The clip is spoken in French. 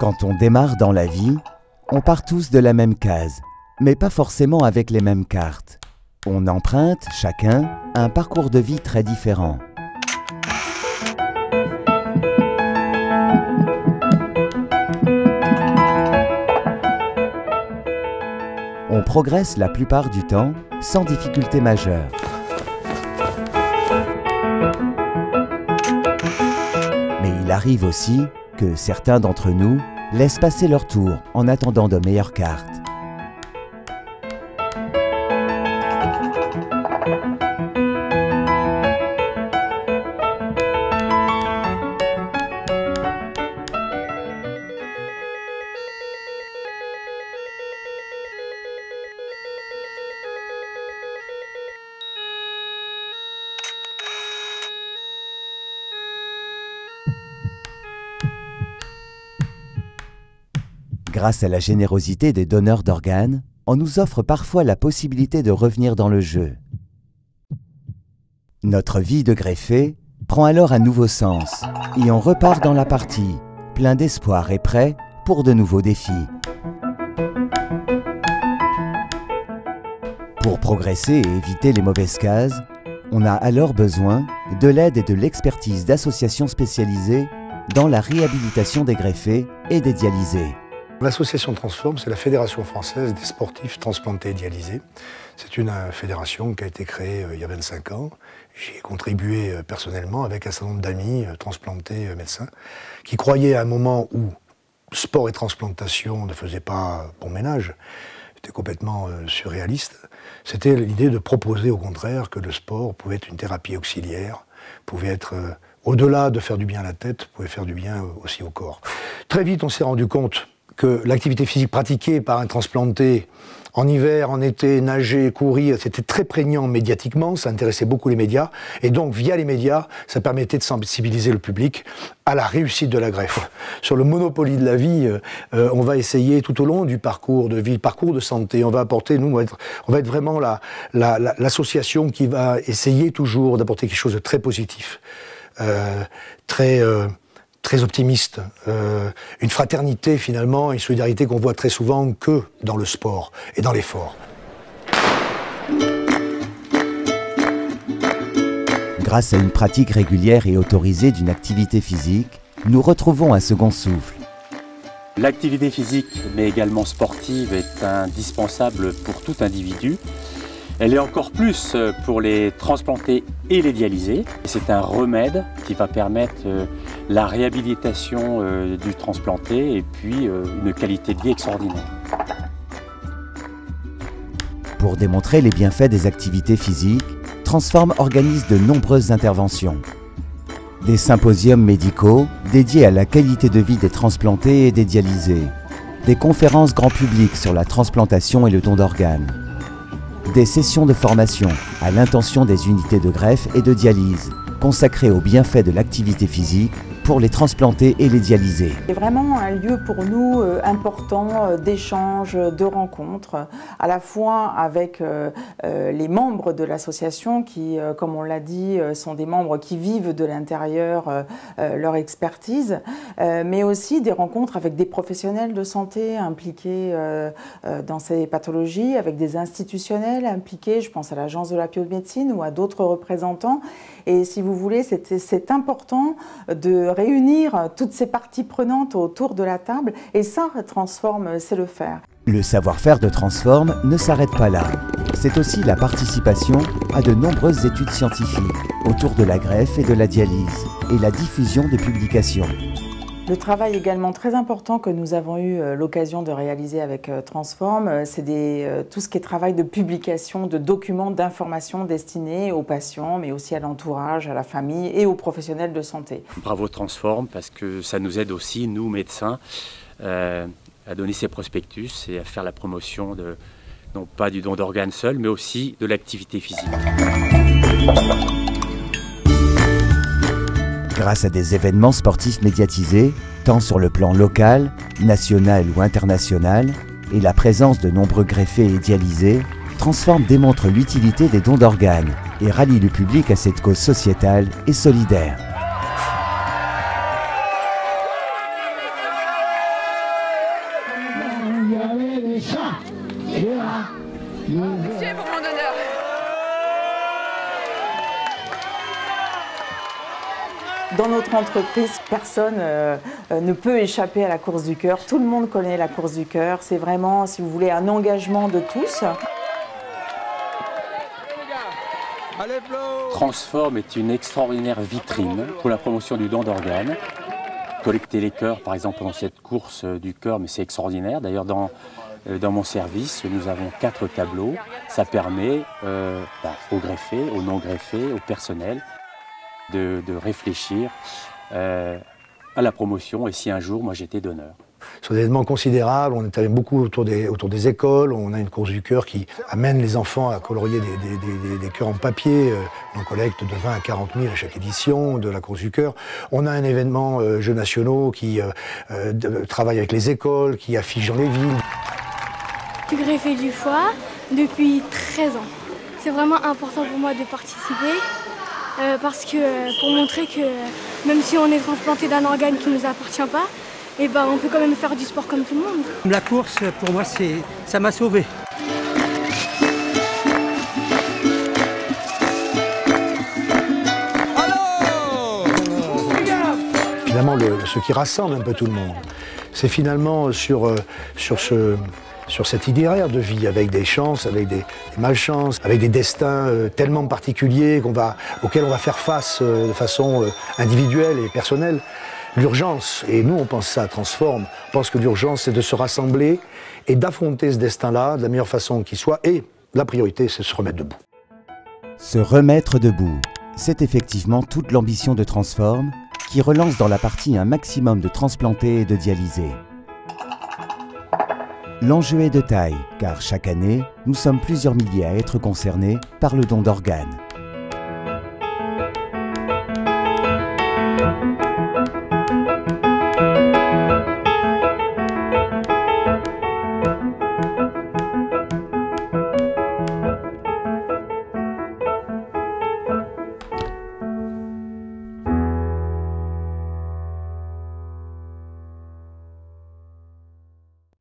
Quand on démarre dans la vie, on part tous de la même case, mais pas forcément avec les mêmes cartes. On emprunte, chacun, un parcours de vie très différent. On progresse la plupart du temps sans difficulté majeure. Mais il arrive aussi que certains d'entre nous laissent passer leur tour en attendant de meilleures cartes. Grâce à la générosité des donneurs d'organes, on nous offre parfois la possibilité de revenir dans le jeu. Notre vie de greffé prend alors un nouveau sens et on repart dans la partie, plein d'espoir et prêt pour de nouveaux défis. Pour progresser et éviter les mauvaises cases, on a alors besoin de l'aide et de l'expertise d'associations spécialisées dans la réhabilitation des greffés et des dialysés. L'association Transform, c'est la Fédération française des sportifs transplantés et dialysés. C'est une fédération qui a été créée il y a 25 ans. J'y ai contribué personnellement avec un certain nombre d'amis transplantés médecins qui croyaient à un moment où sport et transplantation ne faisaient pas bon ménage, c'était complètement surréaliste. C'était l'idée de proposer au contraire que le sport pouvait être une thérapie auxiliaire, pouvait être, au-delà de faire du bien à la tête, pouvait faire du bien aussi au corps. Très vite, on s'est rendu compte que l'activité physique pratiquée par un transplanté en hiver, en été, nager, courir, c'était très prégnant médiatiquement, ça intéressait beaucoup les médias, et donc via les médias, ça permettait de sensibiliser le public à la réussite de la greffe. Sur le Monopoly de la vie, on va essayer tout au long du parcours de vie, parcours de santé, on va apporter, nous, on va être vraiment l'association qui va essayer toujours d'apporter quelque chose de très positif, très optimiste, une fraternité finalement, une solidarité qu'on voit très souvent que dans le sport et dans l'effort. Grâce à une pratique régulière et autorisée d'une activité physique, nous retrouvons un second souffle. L'activité physique, mais également sportive, est indispensable pour tout individu. Elle est encore plus pour les transplantés et les dialysés. C'est un remède qui va permettre la réhabilitation du transplanté et puis une qualité de vie extraordinaire. Pour démontrer les bienfaits des activités physiques, Transform organise de nombreuses interventions. Des symposiums médicaux dédiés à la qualité de vie des transplantés et des dialysés. Des conférences grand public sur la transplantation et le don d'organes. Des sessions de formation à l'intention des unités de greffe et de dialyse, consacrées aux bienfaits de l'activité physique pour les transplantés et les dialysés. C'est vraiment un lieu pour nous important d'échange, de rencontres, à la fois avec les membres de l'association qui, comme on l'a dit, sont des membres qui vivent de l'intérieur leur expertise, mais aussi des rencontres avec des professionnels de santé impliqués dans ces pathologies, avec des institutionnels impliqués, je pense à l'Agence de la biomédecine ou à d'autres représentants. Et si vous voulez, c'est important de réunir toutes ces parties prenantes autour de la table, et ça, Transform sait le faire. Le savoir-faire de Transform ne s'arrête pas là. C'est aussi la participation à de nombreuses études scientifiques autour de la greffe et de la dialyse, et la diffusion de publications. Le travail également très important que nous avons eu l'occasion de réaliser avec Transform, c'est tout ce qui est travail de publication, de documents, d'informations destinés aux patients, mais aussi à l'entourage, à la famille et aux professionnels de santé. Bravo Transform, parce que ça nous aide aussi, nous médecins, à donner ces prospectus et à faire la promotion non pas du don d'organes seul, mais aussi de l'activité physique. Grâce à des événements sportifs médiatisés, tant sur le plan local, national ou international, et la présence de nombreux greffés et dialysés, Transform démontre l'utilité des dons d'organes et rallie le public à cette cause sociétale et solidaire. 1, 2, 1. Monsieur pour mon honneur. Dans notre entreprise, personne ne peut échapper à la course du cœur. Tout le monde connaît la course du cœur. C'est vraiment, si vous voulez, un engagement de tous. Transform est une extraordinaire vitrine pour la promotion du don d'organes. Collecter les cœurs, par exemple, pendant cette course du cœur, mais c'est extraordinaire. D'ailleurs, dans mon service, nous avons 4 tableaux. Ça permet aux greffés, aux non-greffés, au personnel de réfléchir à la promotion et si un jour, moi, j'étais donneur. Ce sont des événements considérables, on est allé beaucoup autour des écoles, on a une course du cœur qui amène les enfants à colorier des cœurs en papier. On collecte de 20 à 40 000 à chaque édition de la course du cœur. On a un événement Jeux nationaux qui travaille avec les écoles, qui affiche dans les villes. Je suis greffée du foie depuis 13 ans. C'est vraiment important pour moi de participer parce que pour montrer que même si on est transplanté d'un organe qui ne nous appartient pas, et on peut quand même faire du sport comme tout le monde. La course, pour moi, ça m'a sauvé. Finalement, ce qui rassemble un peu tout le monde, c'est finalement sur cet itinéraire de vie, avec des chances, avec des malchances, avec des destins tellement particuliers auxquels on va faire face de façon individuelle et personnelle. L'urgence, et nous on pense ça à Transform, on pense que l'urgence c'est de se rassembler et d'affronter ce destin-là de la meilleure façon qui soit, et la priorité c'est de se remettre debout. Se remettre debout, c'est effectivement toute l'ambition de Transform, qui relance dans la partie un maximum de transplantés et de dialysés. L'enjeu est de taille, car chaque année, nous sommes plusieurs milliers à être concernés par le don d'organes.